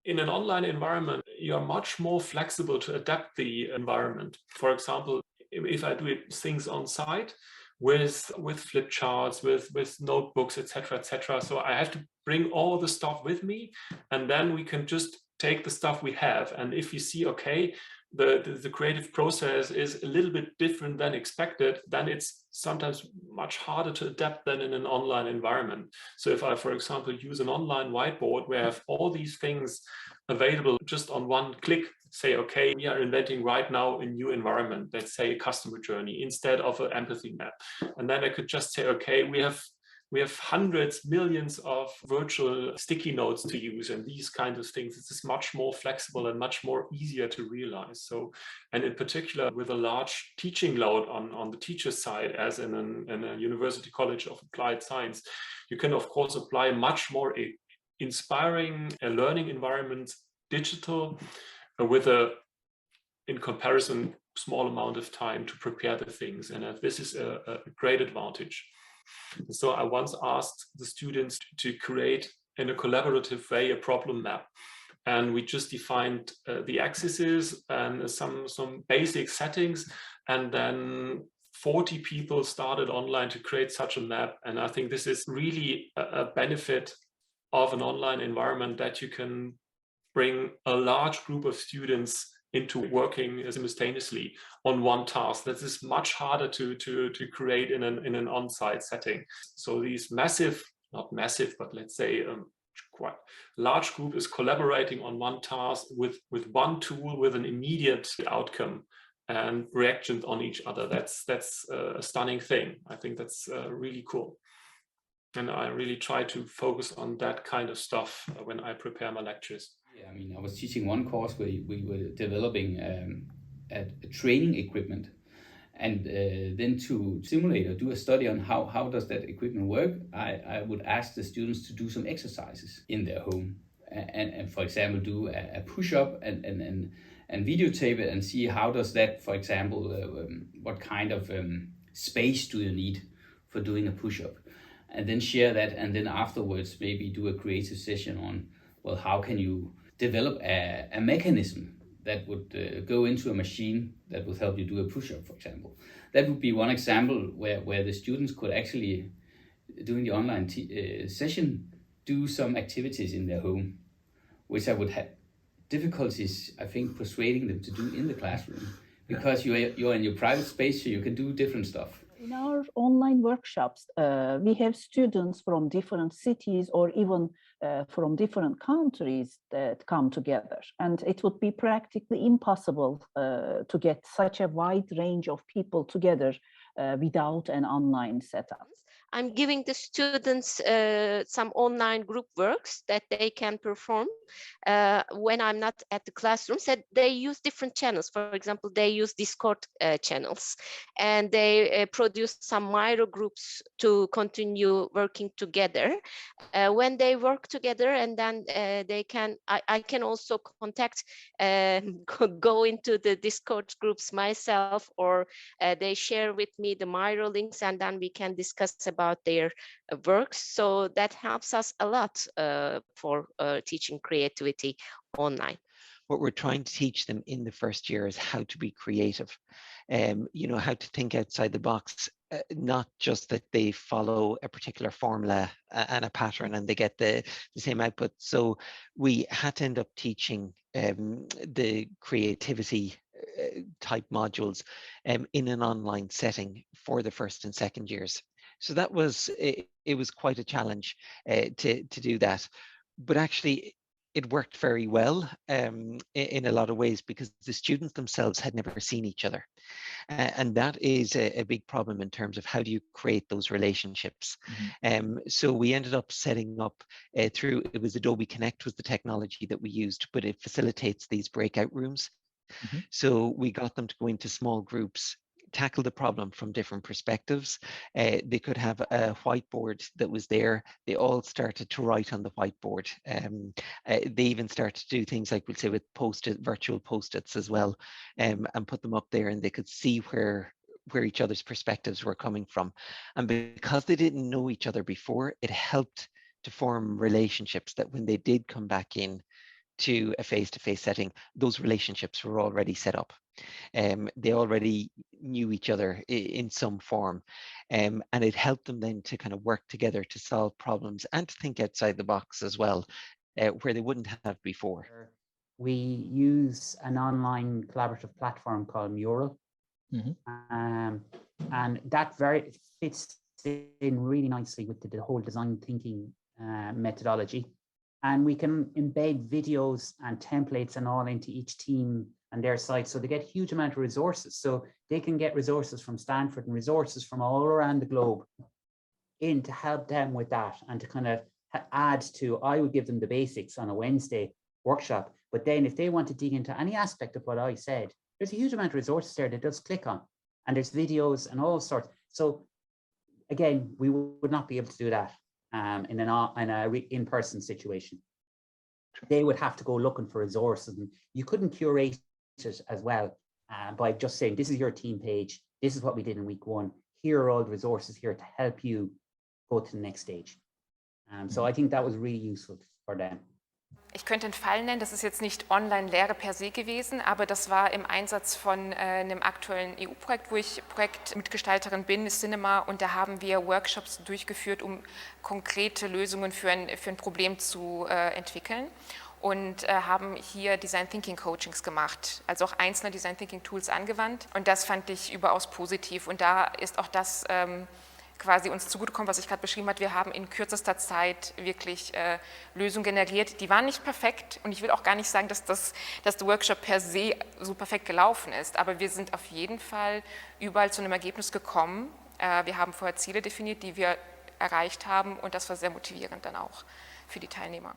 in an online environment, you are much more flexible to adapt the environment. For example, if I do things on site with flip charts, with notebooks, etc. So I have to bring all the stuff with me, and then we can just take the stuff we have. And if you see, okay, the creative process is a little bit different than expected, then it's sometimes much harder to adapt than in an online environment. So if I, for example, use an online whiteboard where I have all these things available just on one click, say, okay, we are inventing right now a new environment, let's say a customer journey instead of an empathy map. And then I could just say, okay, we have hundreds, millions of virtual sticky notes to use and these kinds of things. This is much more flexible and much more easier to realize. So, and in particular with a large teaching load on the teacher's side, as in a University College of Applied Science, you can of course apply much more inspiring learning environment, digital, with a, in comparison, small amount of time to prepare the things. And this is a great advantage. So I once asked the students to create in a collaborative way a problem map. And we just defined the axes and some basic settings. And then 40 people started online to create such a map. And I think this is really a benefit of an online environment, that you can bring a large group of students into working simultaneously on one task. That is much harder to create in an on-site setting. So these massive, not massive, but let's say quite large group is collaborating on one task with one tool with an immediate outcome and reactions on each other. That's a stunning thing. I think that's really cool. And I really try to focus on that kind of stuff when I prepare my lectures. Yeah, I mean, I was teaching one course where we were developing a training equipment, and then to simulate or do a study on how does that equipment work, I would ask the students to do some exercises in their home, and for example, do a push-up and videotape it and see how does that, for example, what kind of space do you need for doing a push-up, and then share that, and then afterwards maybe do a creative session on, well, how can you develop a mechanism that would go into a machine that would help you do a push-up, for example. That would be one example where the students could actually, during the online session, do some activities in their home, which I would have difficulties, I think, persuading them to do in the classroom, because you're in your private space, so you can do different stuff. In our online workshops, we have students from different cities or even from different countries that come together. And it would be practically impossible to get such a wide range of people together without an online setup. I'm giving the students some online group works that they can perform when I'm not at the classroom. So they use different channels. For example, they use Discord channels, and they produce some Miro groups to continue working together. When they work together, and then they can, I can also contact, go into the Discord groups myself, or they share with me the Miro links, and then we can discuss about their works. So that helps us a lot for teaching creativity online. What we're trying to teach them in the first year is how to be creative, how to think outside the box, not just that they follow a particular formula and a pattern and they get the same output. So we had to end up teaching the creativity type modules in an online setting for the first and second years. So that was, it was quite a challenge to do that. But actually, it worked very well in a lot of ways, because the students themselves had never seen each other. And that is a big problem in terms of how do you create those relationships. So we ended up setting up through, it was Adobe Connect was the technology that we used, but it facilitates these breakout rooms. So we got them to go into small groups, tackle the problem from different perspectives. They could have a whiteboard that was there. They all started to write on the whiteboard. They even started to do things like, we'll say, with virtual post-its as well, and put them up there, and they could see where each other's perspectives were coming from. And because they didn't know each other before, it helped to form relationships that when they did come back in, to a face-to-face setting, those relationships were already set up. They already knew each other in some form, and it helped them then to kind of work together to solve problems and to think outside the box as well, where they wouldn't have before. We use an online collaborative platform called Mural, and that very fits in really nicely with the whole design thinking methodology. And we can embed videos and templates and all into each team and their site. So they get a huge amount of resources. So they can get resources from Stanford and resources from all around the globe in to help them with that and to kind of add to, I would give them the basics on a Wednesday workshop. But then if they want to dig into any aspect of what I said, there's a huge amount of resources there that just click on. And there's videos and all sorts. So again, we would not be able to do that in an in-person situation. They would have to go looking for resources, and you couldn't curate it as well by just saying, this is your team page, this is what we did in week 1, here are all the resources here to help you go to the next stage. So I think that was really useful for them. Ich könnte einen Fall nennen, das ist jetzt nicht Online-Lehre per se gewesen, aber das war im Einsatz von einem aktuellen EU-Projekt, wo ich Projektmitgestalterin bin, Cinema, und da haben wir Workshops durchgeführt, um konkrete Lösungen für ein Problem zu entwickeln, und haben hier Design Thinking Coachings gemacht, also auch einzelne Design Thinking Tools angewandt, und das fand ich überaus positiv, und da ist auch das quasi uns zugutekommen, was ich gerade beschrieben habe. Wir haben in kürzester Zeit wirklich Lösungen generiert. Die waren nicht perfekt, und ich will auch gar nicht sagen, dass der Workshop per se so perfekt gelaufen ist, aber wir sind auf jeden Fall überall zu einem Ergebnis gekommen. Wir haben vorher Ziele definiert, die wir erreicht haben, und das war sehr motivierend dann auch für die Teilnehmer.